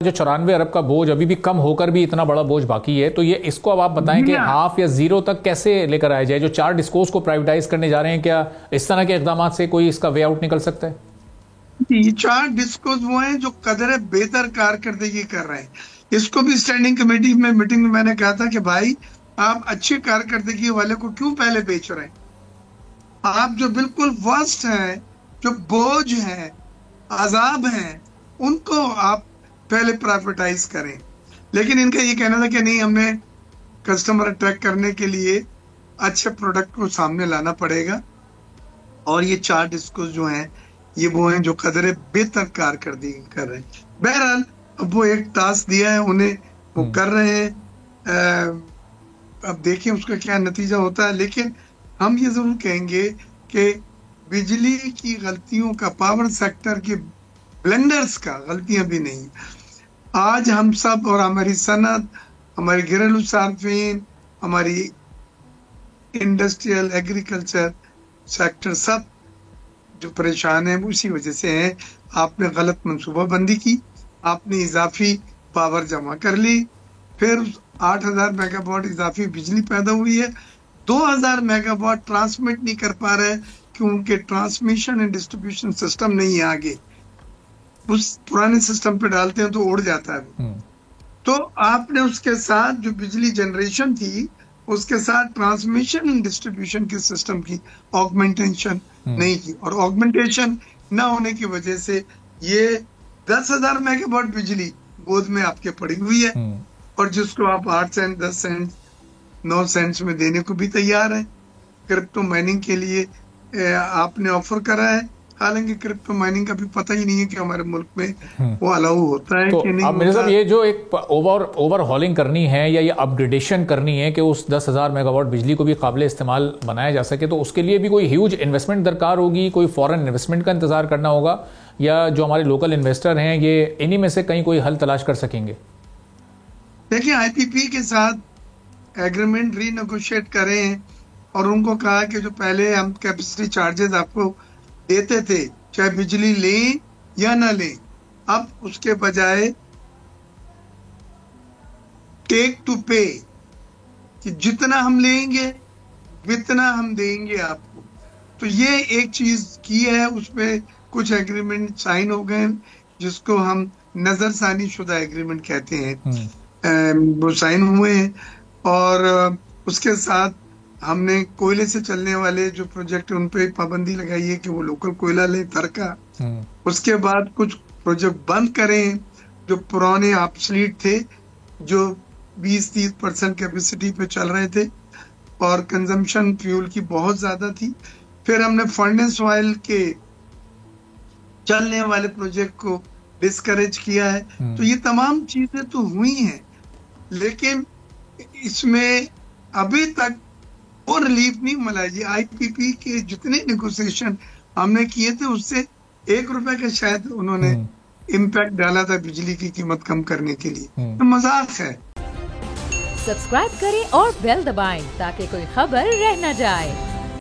जो 94 अरब का बोझ अभी भी कम होकर भी इतना बड़ा बोझ बाकी है, तो ये इसको अब आप बताएं कि हाफ या जीरो तक कैसे लेकर आया जाए। जो 4 डिस्कोस को प्राइवेटाइज करने जा रहे हैं, क्या इस तरह के इकदाम से कोई इसका वे आउट निकल सकता है? ये 4 डिस्कोस वो हैं जो कदर बेहतर कारकर्दगी कर रहे हैं। इसको भी स्टैंडिंग कमेटी में मीटिंग में मैंने कहा था कि भाई आप अच्छी कारकर्दगी वाले को क्यों पहले बेच रहे हैं? आप जो बिल्कुल वर्स्ट हैं, जो बोझ हैं, अजाब हैं, उनको आप पहले प्राइवेटाइज करें। लेकिन इनका ये कहना था कि नहीं, हमने कस्टमर अट्रैक्ट करने के लिए अच्छे प्रोडक्ट को सामने लाना पड़ेगा। और ये 4 डिस्कोस जो हैं ये वो हैं जो कदर बेहतर कारकर्दगी कर रहे हैं। बहरहाल अब वो एक टास्क दिया है उन्हें, वो कर रहे हैं। अब देखिए उसका क्या नतीजा होता है। लेकिन हम ये जरूर कहेंगे कि बिजली की गलतियों का, पावर सेक्टर के ब्लेंडर्स का गलतियां भी नहीं। आज हम सब और हमारी सनत, हमारे घरेलू सार्फिन, हमारी इंडस्ट्रियल एग्रीकल्चर सेक्टर सब जो परेशान है वो इसी वजह से है। आपने गलत मंसूबाबंदी की, आपने इजाफी पावर जमा कर ली, फिर 8000 मेगावाट इजाफी बिजली पैदा हुई है, 2000 मेगावाट ट्रांसमिट नहीं कर पा रहे क्योंकि ट्रांसमिशन एंड डिस्ट्रीब्यूशन सिस्टम नहीं है आगे। उस पुराने सिस्टम पे डालते हैं तो उड़ जाता है। तो आपने उसके साथ जो बिजली जनरेशन थी उसके साथ ट्रांसमिशन एंड डिस्ट्रीब्यूशन के सिस्टम की ऑगमेंटेशन नहीं की, और ऑगमेंटेशन ना होने की वजह से ये 10,000 मेगावाट बिजली गोद में आपके पड़ी हुई है, और जिसको आप 8 सेंट, 10 सेंट, 9 सेंट्स में देने को भी तैयार है। क्रिप्टो माइनिंग के लिए आपने ऑफर करा है, हालांकि क्रिप्टो माइनिंग का भी पता ही नहीं है कि हमारे मुल्क में वो अलाउ होता है कि नहीं। अब मेरे साहब, ये जो एक ओवरहॉलिंग करनी है या ये अपग्रेडेशन करनी है कि उस 10,000 मेगावाट बिजली को भी काबिल इस्तेमाल बनाया जा सके, तो उसके लिए भी कोई ह्यूज इन्वेस्टमेंट दरकार होगी, कोई फॉरेन इन्वेस्टमेंट का इंतजार करना होगा, या जो हमारे लोकल इन्वेस्टर हैं ये इन्हीं में से कहीं कोई हल तलाश कर सकेंगे? देखिए, IPP के साथ एग्रीमेंट रीनेगोशिएट करें और उनको कहा कि जो पहले हम कैपेसिटी चार्जेस आपको देते थे, चाहे बिजली लें या ना लें, अब उसके बजाय टेक टू पे, कि जितना हम लेंगे जितना हम देंगे आपको। तो ये एक चीज की है, उसमें कुछ एग्रीमेंट साइन हो गए जिसको हम नजरसानी शुदा एग्रीमेंट कहते हैं, वो साइन हुए हैं। और उसके साथ हमने कोयले से चलने वाले जो प्रोजेक्ट उन पे पाबंदी लगाई है कि वो लोकल कोयला ले तरका। उसके बाद कुछ प्रोजेक्ट बंद करें जो पुराने ऑब्सोलीट थे, जो 20-30% कैपेसिटी पे चल रहे थे और कंजम्पशन फ्यूल की बहुत ज्यादा थी। फिर हमने फर्नेस ऑयल के चलने वाले प्रोजेक्ट को डिस्करेज किया है। तो ये तमाम चीजें तो हुई हैं, लेकिन इसमें अभी तक वो रिलीफ नहीं मिला। ये IPP के जितने नेगोशिएशन हमने किए थे उससे 1 रुपए का शायद उन्होंने इम्पैक्ट डाला था बिजली की कीमत कम करने के लिए। तो मजाक है। सब्सक्राइब करें और बेल दबाएं ताकि कोई खबर रह न जाए।